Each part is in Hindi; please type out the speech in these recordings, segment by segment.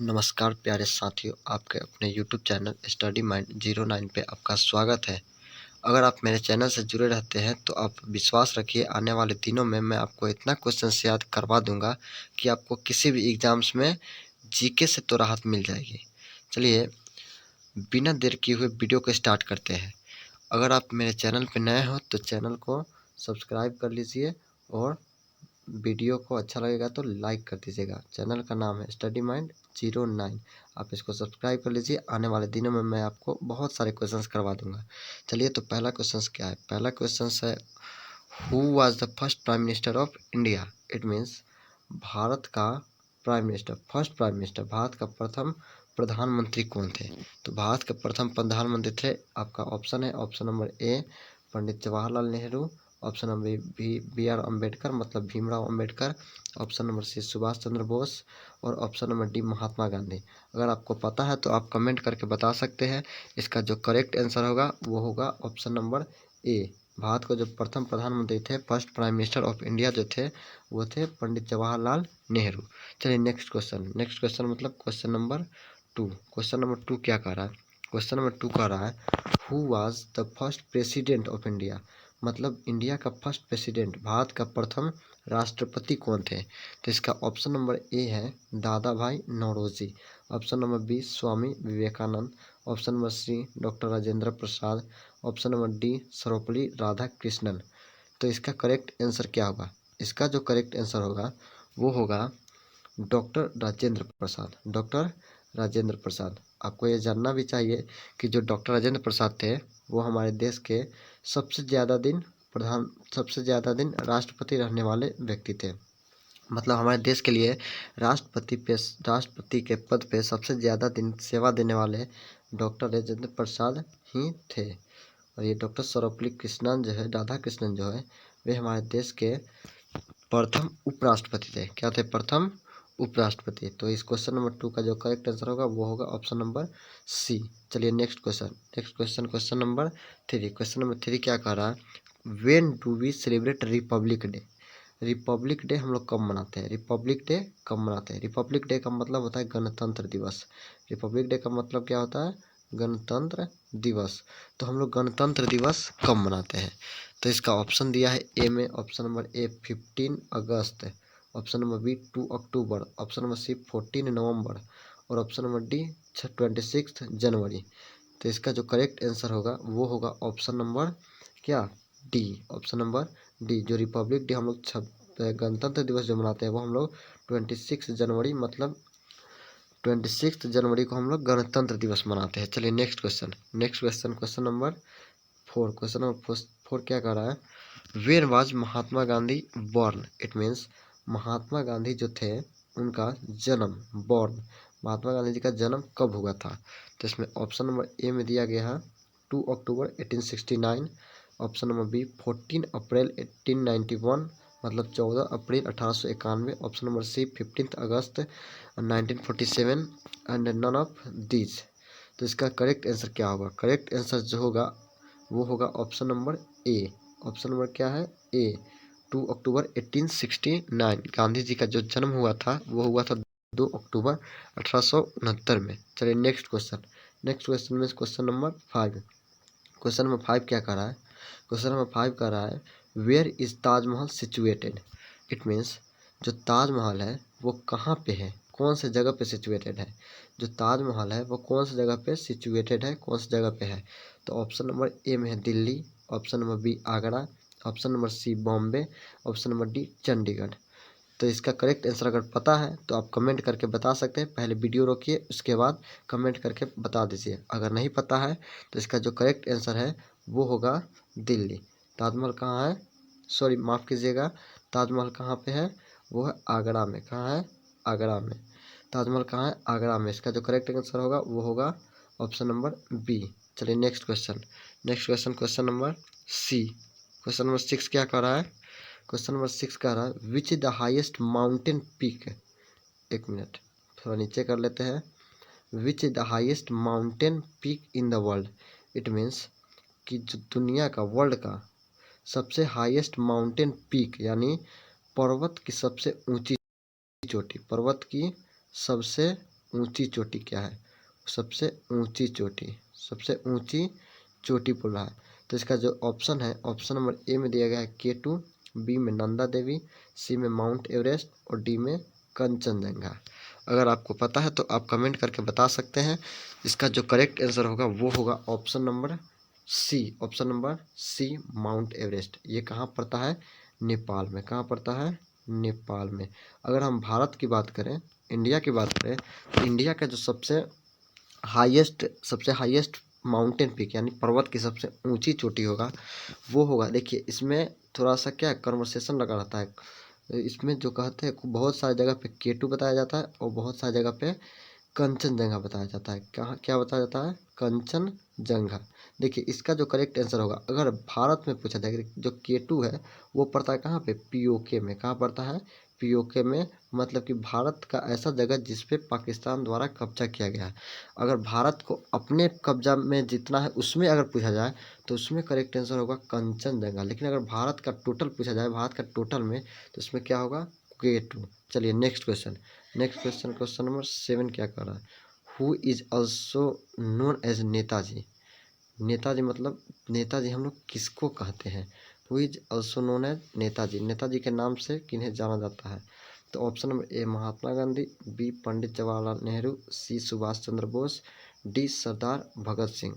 नमस्कार प्यारे साथियों, आपके अपने यूट्यूब चैनल स्टडी माइंड 09 पे आपका स्वागत है। अगर आप मेरे चैनल से जुड़े रहते हैं तो आप विश्वास रखिए, आने वाले दिनों में मैं आपको इतना क्वेश्चंस याद करवा दूंगा कि आपको किसी भी एग्जाम्स में जीके से तो राहत मिल जाएगी। चलिए बिना देर किए हुए वीडियो को स्टार्ट करते हैं। अगर आप मेरे चैनल पर नए हो तो चैनल को सब्सक्राइब कर लीजिए और वीडियो को अच्छा लगेगा तो लाइक कर दीजिएगा। चैनल का नाम है स्टडी माइंड 09। आप इसको सब्सक्राइब कर लीजिए। आने वाले दिनों में मैं आपको बहुत सारे क्वेश्चंस करवा दूंगा। चलिए तो पहला क्वेश्चंस क्या है। पहला क्वेश्चंस है, who was the first prime minister of India. It means Bharat का prime minister, first prime minister, Bharat का प्रथम प्रधानमंत्री कौन थे। तो भारत के प्रथम प्रधानमंत्री थे, आपका ऑप्शन है option number A Pandit Jawaharlal Nehru, option number B R Ambedkar मतलब Bhimrao Ambedkar, option number C Subhash Chandra Bose और option number D Mahatma Gandhi. अगर आपको पता है तो आप कमेंट करके बता सकते हैं। इसका जो करेक्ट आंसर होगा वो होगा ऑप्शन नंबर ए। भारत के जो प्रथम प्रधानमंत्री थे, first prime minister of India जो थे वो थे पंडित जवाहरलाल नेहरू। चलिए नेक्स्ट क्वेश्चन मतलब क्वेश्चन नंबर 2। क्वेश्चन नंबर 2 क्या कह रहा है। क्वेश्चन नंबर 2 कह रहा है, who was the first president of India. मतलब इंडिया का फर्स्ट प्रेसिडेंट, भारत का प्रथम राष्ट्रपति कौन थे। तो इसका ऑप्शन नंबर ए है Dadabhai Naoroji, option number B Swami Vivekananda, option number C doctor Rajendra Prasad, option number D Sarvepalli Radhakrishnan. तो इसका करेक्ट आंसर क्या होगा। इसका जो करेक्ट आंसर होगा वो होगा डॉक्टर राजेंद्र प्रसाद। डॉक्टर राजेंद्र प्रसाद। आपको ये जानना भी चाहिए कि जो डॉक्टर राजेंद्र प्रसाद थे वो हमारे देश के सबसे ज़्यादा दिन राष्ट्रपति रहने वाले व्यक्ति थे। मतलब हमारे देश के लिए राष्ट्रपति के पद पे सबसे ज़्यादा दिन सेवा देने वाले डॉक्टर राजेंद्र प्रसाद ही थे। और ये डॉक्टर सर्वपल्ली कृष्णन जो है, राधा कृष्णन जो है, वे हमारे देश के प्रथम उपराष्ट्रपति थे। क्या थे? प्रथम उपराष्ट्रपति। तो इस क्वेश्चन नंबर 2 का जो करेक्ट आंसर होगा वो होगा ऑप्शन नंबर सी। चलिए next question question number 3। Question number 3 क्या कह रहा है, when do we celebrate Republic Day. Republic Day हम लोग कब मनाते हैं। रिपब्लिक डे कब मनाते हैं। रिपब्लिक डे का मतलब होता है गणतंत्र दिवस। रिपब्लिक डे का मतलब क्या होता है? गणतंत्र दिवस। तो हम लोग गणतंत्र दिवस कब मनाते हैं। तो इसका ऑप्शन दिया है ए में, ऑप्शन नंबर ए 15 अगस्त, ऑप्शन नंबर बी 2 अक्टूबर, ऑप्शन नंबर सी 14 नवंबर और ऑप्शन नंबर डी 26 जनवरी। तो इसका जो करेक्ट आंसर होगा वो होगा ऑप्शन नंबर क्या, डी। Option number D. जो रिपब्लिक डे हम लोग गणतंत्र दिवस जो मनाते हैं वो हम लोग 26 जनवरी मतलब 26 जनवरी को हम लोग गणतंत्र दिवस मनाते हैं। चलिए next question question number 4। Question number 4 क्या कर रहा है, where was Mahatma Gandhi born. It means Mahatma Gandhi जो थे उनका जन्म, बॉर्न, महात्मा गांधी जी का जन्म कब हुआ था। तो इसमें ऑप्शन नंबर ए में दिया गया है 2 अक्टूबर 1869, ऑप्शन नंबर बी 14 अप्रैल 1891 मतलब 14 अप्रैल 1891, ऑप्शन नंबर सी 15 अगस्त 1947 एंड नन ऑफ दीज। तो इसका करेक्ट आंसर क्या होगा। करेक्ट आंसर जो होगा वो होगा ऑप्शन नंबर ए। ऑप्शन नंबर क्या है? ए 2 अक्टूबर 1869। गांधी जी का जो जन्म हुआ था वो हुआ था 2 अक्टूबर 1869 में। चलिए नेक्स्ट क्वेश्चन में क्वेश्चन नंबर 5। क्वेश्चन नंबर 5 क्या कर रहा है। क्वेश्चन नंबर 5 कर रहा है, where is Taj Mahal situated. It means जो ताजमहल है वो कहाँ पे है, कौन से जगह पे सिचुएटेड है। जो ताजमहल है वो कौन सी जगह पे सिचुएटेड है, कौन सी जगह पे है। तो ऑप्शन नंबर ए में है Delhi, option number B Agra, option number C Bombay, option number D Chandigarh. तो इसका करेक्ट आंसर अगर पता है तो आप कमेंट करके बता सकते हैं। पहले वीडियो रोकिए, उसके बाद कमेंट करके बता दीजिए। अगर नहीं पता है तो इसका जो करेक्ट आंसर है वो होगा दिल्ली। ताजमहल कहाँ है, सॉरी माफ़ कीजिएगा, ताजमहल कहाँ पे है, वो है आगरा में। कहाँ है? आगरा में। ताजमहल कहाँ है? आगरा में। इसका जो करेक्ट आंसर होगा वो होगा ऑप्शन नंबर बी। चलिए next question question number C. Question number 6 क्या कर रहा है। क्वेश्चन नंबर 6 कह रहा है, which is the highest mountain peak. एक मिनट थोड़ा नीचे कर लेते हैं। Which is the highest mountain peak in the world. It means कि जो दुनिया का, वर्ल्ड का सबसे हाईएस्ट माउंटेन पीक यानी पर्वत की सबसे ऊंची चोटी, पर्वत की सबसे ऊंची चोटी क्या है? सबसे ऊंची चोटी, सबसे ऊंची चोटी बोल रहा है। तो इसका जो ऑप्शन है, ऑप्शन नंबर ए में दिया गया है K2, बी में नंदा देवी, सी में माउंट एवरेस्ट और डी में कंचनजंगा। अगर आपको पता है तो आप कमेंट करके बता सकते हैं। इसका जो करेक्ट आंसर होगा वो होगा option number C, option number C Mount Everest. ये कहाँ पड़ता है? नेपाल में। कहाँ पड़ता है? नेपाल में। अगर हम भारत की बात करें, इंडिया की बात करें, तो इंडिया का जो सबसे हाईएस्ट माउंटेन पीक यानी पर्वत की सबसे ऊंची चोटी होगा वो होगा, देखिए इसमें थोड़ा सा क्या कन्वर्सेशन लगा रहता है। इसमें जो कहते हैं बहुत सारी जगह पे K2 बताया जाता है और बहुत सारी जगह पे कंचनजंगा बताया जाता है। कहाँ क्या बताया जाता है? कंचनजंगा। देखिए इसका जो करेक्ट आंसर होगा, अगर भारत में पूछा जाए, जो K2 है वो पड़ता है कहाँ पे? POK में। कहाँ पड़ता है? POK में। मतलब कि भारत का ऐसा जगह जिस पे पाकिस्तान द्वारा कब्जा किया गया है। अगर भारत को अपने कब्जा में जितना है उसमें अगर पूछा जाए तो उसमें करेक्ट आंसर होगा कंचनजंगा। लेकिन अगर भारत का टोटल पूछा जाए, भारत का टोटल में, तो उसमें क्या होगा? K2। चलिए next question. Next question, question number 7 क्या कर रहा है? Who is also known as Netaji. Netaji मतलब नेताजी हम लोग किसको कहते हैं? Who is also known as Netaji. Netaji के नाम से किन्हें जाना जाता है? तो option number A Mahatma Gandhi, B Pandit Jawaharlal Nehru, C Subhash Chandra Bose, D Sardar Bhagat Singh.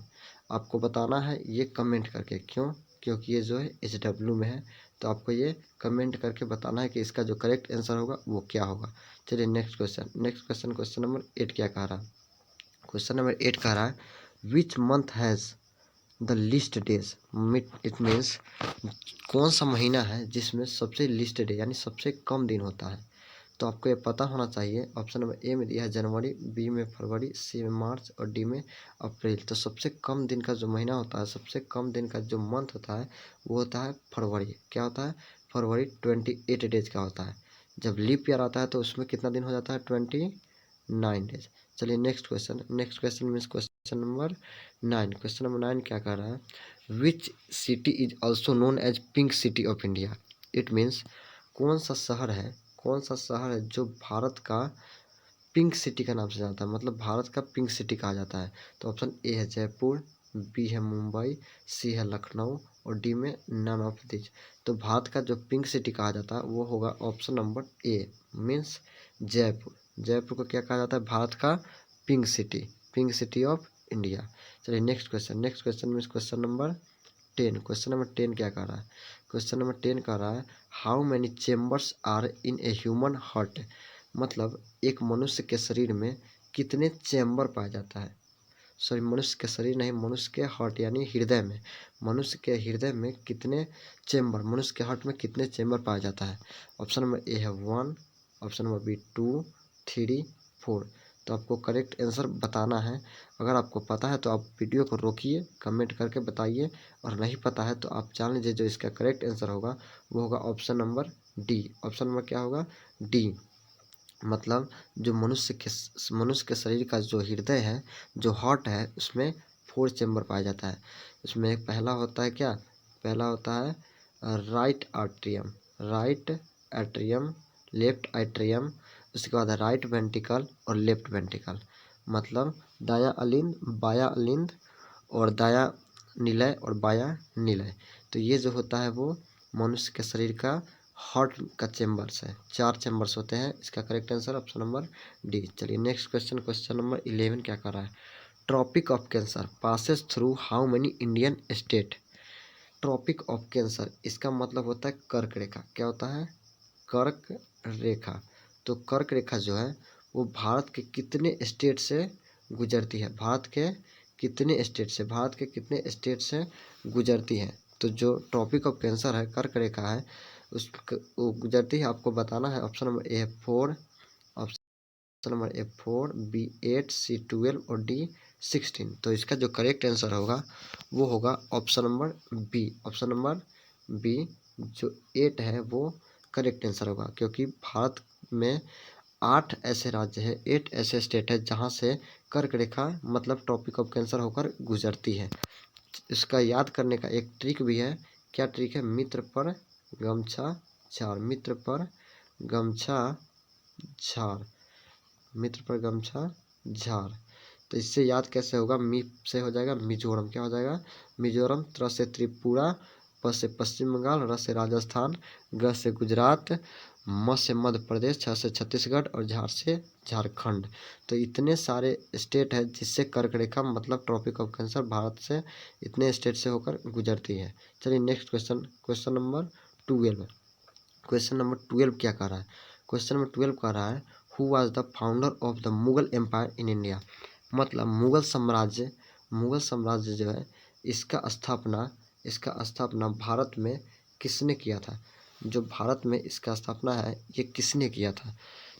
आपको बताना है ये कमेंट करके। क्यों? क्योंकि ये जो है HW में है, तो आपको ये कमेंट करके बताना है कि इसका जो करेक्ट आंसर होगा वो क्या होगा। चलिए next question. Next question, question number 8 क्या कह रहा है? क्वेश्चन नंबर 8 कह रहा है which month has the list days. It means कौन सा महीना है जिसमें सबसे लिस्ट डे यानी सबसे कम दिन होता है? तो आपको ये पता होना चाहिए। ऑप्शन नंबर ए में दिया है जनवरी, बी में फरवरी, सी में मार्च और डी में अप्रैल। तो सबसे कम दिन का जो महीना होता है, सबसे कम दिन का जो मंथ होता है वो होता है फरवरी। क्या होता है? फरवरी 28 डेज का होता है। जब लीप ईयर आता है तो उसमें कितना दिन हो जाता है? 29 डेज। चलिए next question. Next question means question number 9। Question number 9 क्या कह रहा है? Which city is also known as pink city of India. It means कौन सा शहर है, कौन सा शहर है जो भारत का पिंक सिटी का नाम से जानता है, मतलब भारत का पिंक सिटी कहा जाता है? तो ऑप्शन ए है जयपुर, बी है मुंबई, सी है लखनऊ और डी में नन ऑफ दिस। तो भारत का जो पिंक सिटी कहा जाता है वो होगा ऑप्शन नंबर ए मीन्स जयपुर। जयपुर को क्या कहा जाता है? भारत का पिंक सिटी ऑफ इंडिया। चलिए next question. Next question means question number 10। Question number 10 क्या कह रहा है? क्वेश्चन नंबर 10 कह रहा है how many chambers are in a human heart. मतलब एक मनुष्य के शरीर में कितने चैम्बर पाया जाता है? सॉरी, मनुष्य के शरीर नहीं, मनुष्य के हार्ट यानी हृदय में। मनुष्य के हृदय में कितने चैम्बर, मनुष्य के हार्ट में कितने चैम्बर पाया जाता है? ऑप्शन नंबर ए है 1, ऑप्शन नंबर बी 2, 3, 4। तो आपको करेक्ट आंसर बताना है। अगर आपको पता है तो आप वीडियो को रोकिए, कमेंट करके बताइए, और नहीं पता है तो आप जान लीजिए जो इसका करेक्ट आंसर होगा वो होगा option number D. Option number क्या होगा? डी। मतलब जो मनुष्य के शरीर का जो हृदय है, जो हार्ट है, उसमें 4 चैम्बर पाया जाता है। उसमें एक पहला होता है क्या? पहला होता है right atrium, right atrium, left atrium, उसके बाद है राइट वेंट्रिकल और लेफ्ट वेंट्रिकल। मतलब दायां अलिंद, बायां अलिंद और दायां निलय और बायां निलय। तो ये जो होता है वो मनुष्य के शरीर का हार्ट का चेम्बर्स है। 4 चेम्बर्स होते हैं। इसका correct answer option number D. चलिए नेक्स्ट क्वेश्चन। क्वेश्चन नंबर 11 क्या कर रहा है? Tropic of cancer passes through how many Indian state. Tropic of cancer इसका मतलब होता है कर्क रेखा। क्या होता है? कर्क रेखा। तो कर्क रेखा जो है वो भारत के कितने स्टेट से गुजरती है? भारत के कितने स्टेट से, भारत के कितने स्टेट से गुजरती है? तो जो टॉपिक ऑफ कैंसर है, कर्क रेखा है, उस वो गुजरती है। आपको बताना है। Option number A 4, option number A 4, B 8, C 12 और डी 16। तो इसका जो करेक्ट आंसर होगा वो होगा option number B. Option number B जो 8 है वो करेक्ट आंसर होगा, क्योंकि भारत में 8 ऐसे राज्य है, 8 ऐसे स्टेट है जहाँ से कर्क रेखा मतलब टॉपिक ऑफ कैंसर होकर गुजरती है। इसका याद करने का एक ट्रिक भी है। क्या ट्रिक है? मित्र पर गमछा झाड़, मित्र पर गमछा झाड़, मित्र पर गमछा झार। तो इससे याद कैसे होगा, मी से हो जाएगा मिजोरम, क्या हो जाएगा मिजोरम, त्र से त्रिपुरा, प से पश्चिम बंगाल, र से राजस्थान, ग से गुजरात, म से मध्य प्रदेश, छ से छत्तीसगढ़ और झार से झारखंड। तो इतने सारे स्टेट है जिससे कर्क रेखा मतलब ट्रॉपिक ऑफ कैंसर भारत से इतने स्टेट से होकर गुजरती है। चलिए next question, question number 12। Question number 12 क्या कह रहा है, क्वेश्चन नंबर 12 कह रहा है who was the founder of the Mughal empire in India. मतलब मुगल साम्राज्य जो है इसका स्थापना भारत में किसने किया था। जो भारत में इसका स्थापना है ये किसने किया था।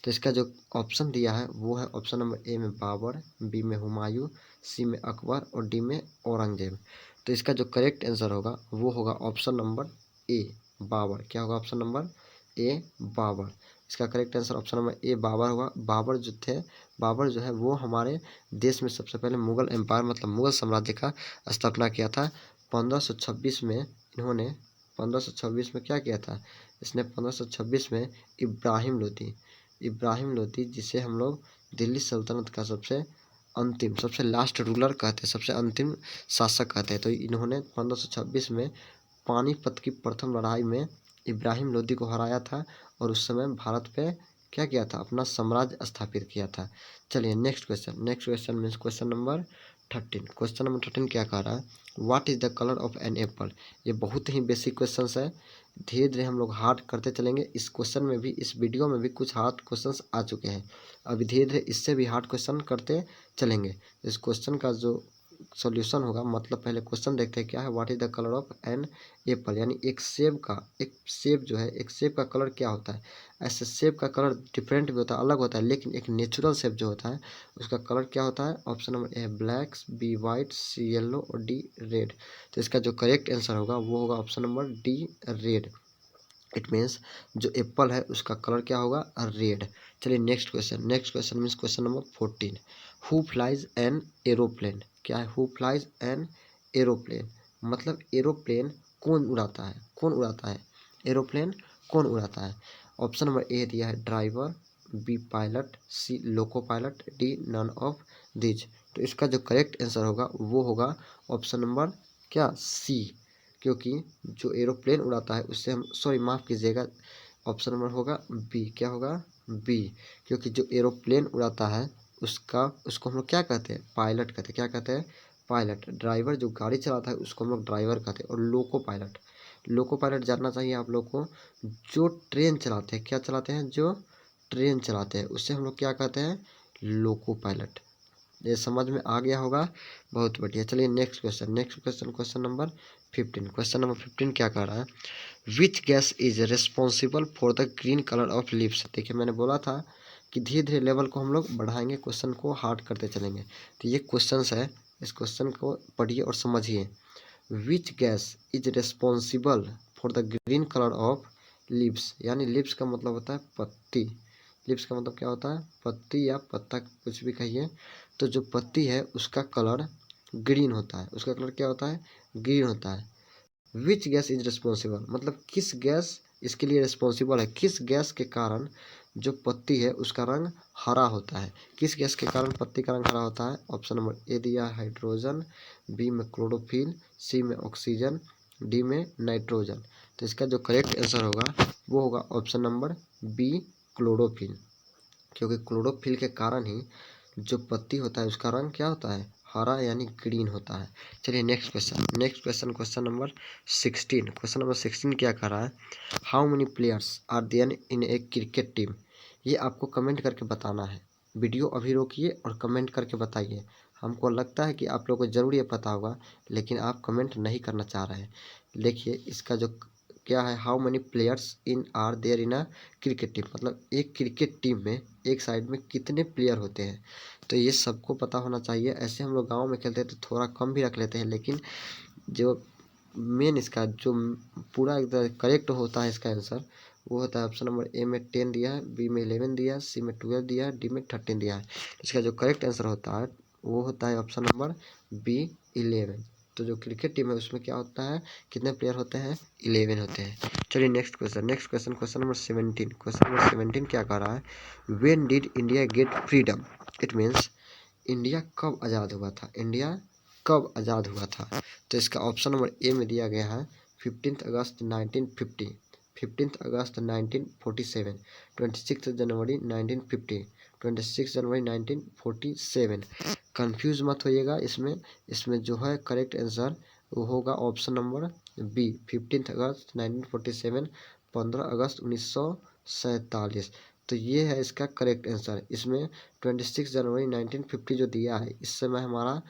तो इसका जो ऑप्शन दिया है वो है ऑप्शन नंबर ए में बाबर, बी में हुमायूं, सी में अकबर और डी में औरंगजेब। तो इसका जो करेक्ट आंसर होगा वो होगा ऑप्शन नंबर ए बाबर। क्या होगा ऑप्शन नंबर ए बाबर। इसका correct answer option number A Babur होगा। बाबर जो है वो हमारे देश में सबसे पहले मुगल एम्पायर मतलब मुगल साम्राज्य का स्थापना किया था 1526 में। इन्होंने 1526 में क्या किया था, इसने 1526 में इब्राहिम लोदी जिसे हम लोग दिल्ली सल्तनत का सबसे लास्ट रूलर कहते हैं, सबसे अंतिम शासक कहते हैं। तो इन्होंने 1526 में पानीपत की प्रथम लड़ाई में इब्राहिम लोदी को हराया था और उस समय भारत पे क्या किया था, अपना साम्राज्य स्थापित किया था। चलिए next question means question number 13। Question number 13 क्या कह रहा है, what is the colour of an apple. ये बहुत ही बेसिक क्वेश्चन है, धीरे धीरे हम लोग हार्ड करते चलेंगे। इस क्वेश्चन में भी, इस वीडियो में भी कुछ हार्ड क्वेश्चंस आ चुके हैं, अभी धीरे धीरे इससे भी हार्ड क्वेश्चन करते चलेंगे। इस क्वेश्चन का जो सॉल्यूशन होगा, मतलब पहले क्वेश्चन देखते हैं क्या है, what is the colour of an apple. यानी एक सेब का कलर क्या होता है। ऐसे सेब का कलर डिफरेंट भी होता है, अलग होता है, लेकिन एक नेचुरल सेब जो होता है उसका कलर क्या होता है। Option number A black, B white, C yellow और डी रेड। तो इसका जो करेक्ट आंसर होगा वो होगा option number D red. It means जो एप्पल है उसका कलर क्या होगा, रेड। चलिए next question means question number 14। Who flies an aeroplane. क्या है, हु फ्लाइज एन एरोप्लेन मतलब एरोप्लेन कौन उड़ाता है एरोप्लेन कौन उड़ाता है। ऑप्शन नंबर ए दिया है driver, B pilot, C loco pilot, D none of these. तो इसका जो करेक्ट आंसर होगा वो होगा ऑप्शन नंबर क्या, सी। क्योंकि जो एरोप्लेन उड़ाता है उससे हम, सॉरी माफ़ कीजिएगा, ऑप्शन नंबर होगा बी। क्या होगा, बी। क्योंकि जो एरोप्लेन उड़ाता है उसको हम लोग क्या कहते हैं, पायलट कहते हैं। क्या कहते हैं, पायलट। ड्राइवर जो गाड़ी चलाता है उसको हम लोग ड्राइवर कहते हैं। और लोको पायलट जानना चाहिए आप लोग को, जो ट्रेन चलाते हैं, क्या चलाते हैं, जो ट्रेन चलाते हैं उससे हम लोग क्या कहते हैं, लोको पायलट। ये समझ में आ गया होगा, बहुत बढ़िया। चलिए next question question number 15। Question number 15 क्या कह रहा है, which gas is responsible for the green colour of leaves. देखिए मैंने बोला था कि धीरे धीरे लेवल को हम लोग बढ़ाएंगे, क्वेश्चन को हार्ड करते चलेंगे। तो ये क्वेश्चन है, इस क्वेश्चन को पढ़िए और समझिए। Which gas is responsible for the green colour of leaves. यानी लीव्स का मतलब होता है पत्ती। लीव्स का मतलब क्या होता है, पत्ती या पत्ता, कुछ भी कहिए। तो जो पत्ती है उसका कलर ग्रीन होता है, उसका कलर क्या होता है, ग्रीन होता है। विच गैस इज रिस्पॉन्सिबल मतलब किस गैस इसके लिए रिस्पॉन्सिबल है, किस गैस के कारण जो पत्ती है उसका रंग हरा होता है। किस गैस के कारण पत्ती का रंग हरा होता है। ऑप्शन नंबर ए दिया हाइड्रोजन, बी में क्लोरोफिल, सी में ऑक्सीजन, डी में नाइट्रोजन। तो इसका जो करेक्ट आंसर होगा वो होगा ऑप्शन नंबर बी क्लोरोफिल। क्योंकि क्लोरोफिल के कारण ही जो पत्ती होता है उसका रंग क्या होता है, हरा यानी ग्रीन होता है। चलिए next question number 16। Question number 16 क्या कर रहा है, how many players are there in a cricket team. ये आपको कमेंट करके बताना है। वीडियो अभी रोकिए और कमेंट करके बताइए। हमको लगता है कि आप लोगों को ज़रूर ये पता होगा, लेकिन आप कमेंट नहीं करना चाह रहे हैं। देखिए इसका जो क्या है, how many players in are there in a cricket team मतलब एक क्रिकेट टीम में एक साइड में कितने प्लेयर होते हैं। तो ये सबको पता होना चाहिए। ऐसे हम लोग गांव में खेलते हैं तो थोड़ा कम भी रख लेते हैं, लेकिन जो मेन इसका जो पूरा एकदम करेक्ट होता है इसका आंसर वो होता है ऑप्शन नंबर ए में 10 दिया है, बी में 11 दिया है, सी में 12 दिया है, डी में 13 दिया है। इसका जो करेक्ट आंसर होता है वो होता है ऑप्शन नंबर बी 11। तो जो क्रिकेट टीम है उसमें क्या होता है, कितने प्लेयर होते हैं, 11 होते हैं। चलिए next question number 17। Question number 17 क्या कह रहा है, when did India get freedom. It means India कब आज़ाद हुआ था, इंडिया कब आज़ाद हुआ था। तो इसका ऑप्शन नंबर ए में दिया गया है 15 अगस्त 1950, 15 अगस्त 1947, 26 जनवरी 1950, 26 जनवरी 1947। कंफ्यूज मत होइएगा इसमें, इसमें जो है करेक्ट आंसर वो होगा ऑप्शन नंबर बी 15 अगस्त 1947, 15 अगस्त 1947। तो ये है इसका करेक्ट आंसर। इसमें 26 जनवरी 1950 जो दिया है, इस समय हमारा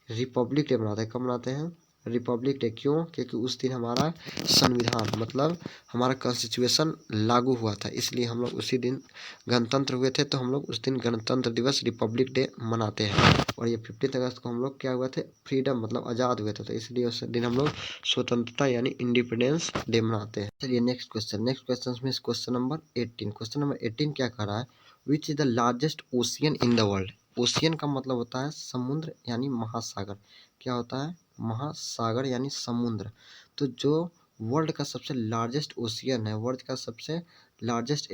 रिपब्लिक डे मनाते हैं। कब मनाते हैं, रिपब्लिक डे। क्यों, क्योंकि उस दिन हमारा संविधान मतलब हमारा कॉन्स्टिट्यूशन लागू हुआ था, इसलिए हम लोग उसी दिन गणतंत्र हुए थे। तो हम लोग उस दिन गणतंत्र दिवस रिपब्लिक डे मनाते हैं। और ये 15 अगस्त को हम लोग क्या हुए थे, फ्रीडम मतलब आज़ाद हुए थे, तो इसलिए उस दिन हम लोग स्वतंत्रता यानी इंडिपेंडेंस डे मनाते हैं। चलिए नेक्स्ट क्वेश्चन, नेक्स्ट क्वेश्चन में क्वेश्चन नंबर 18। क्वेश्चन नंबर 18 क्या कह रहा है, which is the largest ocean in the world. Ocean का मतलब होता है समुद्र यानी महासागर। क्या होता है, महासागर यानी समुद्र। तो जो वर्ल्ड का सबसे लार्जेस्ट ओशियन है, वर्ल्ड का सबसे लार्जेस्ट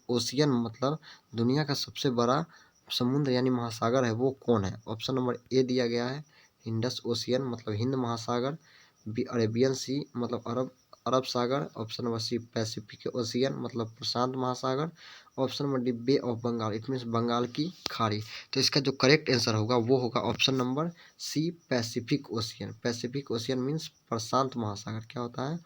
ओशियन मतलब दुनिया का सबसे बड़ा समुद्र यानी महासागर है, वो कौन है। ऑप्शन नंबर ए दिया गया है इंडस ओशियन मतलब हिंद महासागर, बी अरेबियन सी मतलब अरब अरब सागर, option number C Pacific Ocean मतलब प्रशांत महासागर, option number D Bay of Bengal it means Bengal की खाड़ी। तो इसका जो करेक्ट आंसर होगा वो होगा option number C Pacific Ocean. Pacific Ocean means प्रशांत महासागर। क्या होता है,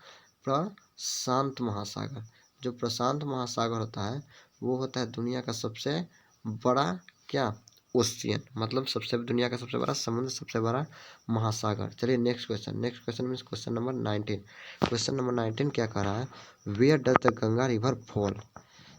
प्रशांत महासागर। जो प्रशांत महासागर होता है वो होता है दुनिया का सबसे बड़ा क्या, ओशियन मतलब सबसे दुनिया का सबसे बड़ा समुद्र, सबसे बड़ा महासागर। चलिए next question, next question means question number 19। Question number 19 क्या कह रहा है, where does the Ganga river fall.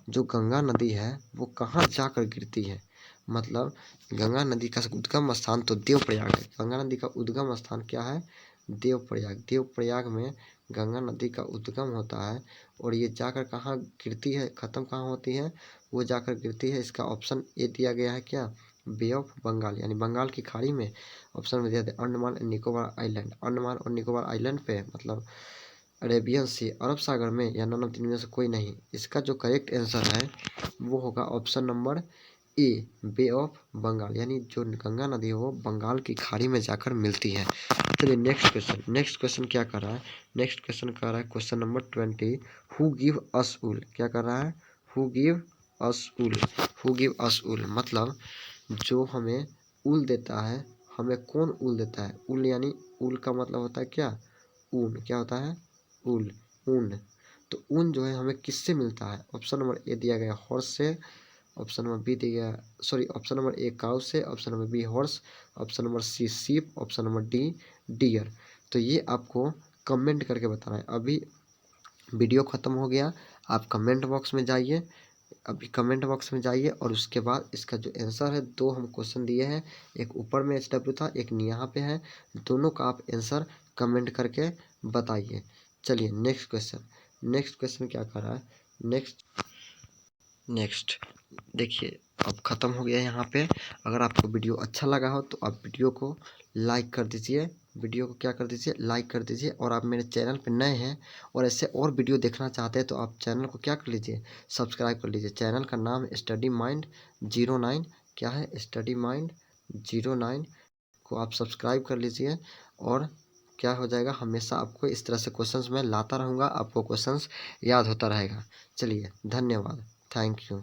जो गंगा नदी है वो कहाँ जाकर गिरती है। मतलब गंगा नदी का उद्गम स्थान तो देवप्रयाग है। गंगा नदी का उद्गम स्थान क्या है, देवप्रयाग। देवप्रयाग में गंगा नदी का उद्गम होता है और ये जाकर कहाँ गिरती है, ख़त्म कहाँ होती है, वो जाकर गिरती है। इसका ऑप्शन ए दिया गया है क्या, बे ऑफ बंगाल यानी बंगाल की खाड़ी में। ऑप्शन में दिया था अंडमान एंड निकोबार आइलैंड, अंडमान और निकोबार आइलैंड पे मतलब अरेबियन सी, अरब सागर में, या नॉन ऑफ तीन में से कोई नहीं। इसका जो करेक्ट आंसर है वो होगा option number A bay of Bengal यानी जो गंगा नदी है वो बंगाल की खाड़ी में जाकर मिलती है। चलिए नेक्स्ट क्वेश्चन, नेक्स्ट क्वेश्चन क्या कर रहा है, नेक्स्ट क्वेश्चन कर रहा है question number 20, who give us wool. क्या कर रहा है, who give us wool, who give us wool मतलब जो हमें उल देता है, हमें कौन उल देता है। उल यानी उल का मतलब होता है क्या, ऊन। क्या होता है, उल, ऊन। तो ऊन जो है हमें किससे मिलता है। ऑप्शन नंबर ए दिया गया हॉर्स से, ऑप्शन नंबर बी दिया गया sorry option number A cow से, option number B horse, option number C sheep, option number D dear. तो ये आपको कमेंट करके बताना है। अभी वीडियो ख़त्म हो गया, आप कमेंट बॉक्स में जाइए, अभी कमेंट बॉक्स में जाइए और उसके बाद इसका जो आंसर है, दो हम क्वेश्चन दिए हैं, एक ऊपर में HW था, एक यहाँ पे है, दोनों का आप आंसर कमेंट करके बताइए। चलिए नेक्स्ट क्वेश्चन, नेक्स्ट क्वेश्चन क्या कर रहा है, नेक्स्ट देखिए अब ख़त्म हो गया यहाँ पे। अगर आपको वीडियो अच्छा लगा हो तो आप वीडियो को लाइक कर दीजिए, वीडियो को क्या कर दीजिए, लाइक कर दीजिए। और आप मेरे चैनल पे नए हैं और ऐसे और वीडियो देखना चाहते हैं तो आप चैनल को क्या कर लीजिए, सब्सक्राइब कर लीजिए। चैनल का नाम स्टडी माइंड 09, क्या है, स्टडी माइंड 09 को आप सब्सक्राइब कर लीजिए। और क्या हो जाएगा, हमेशा आपको इस तरह से क्वेश्चंस मैं लाता रहूँगा, आपको क्वेश्चंस याद होता रहेगा। चलिए धन्यवाद, थैंक यू।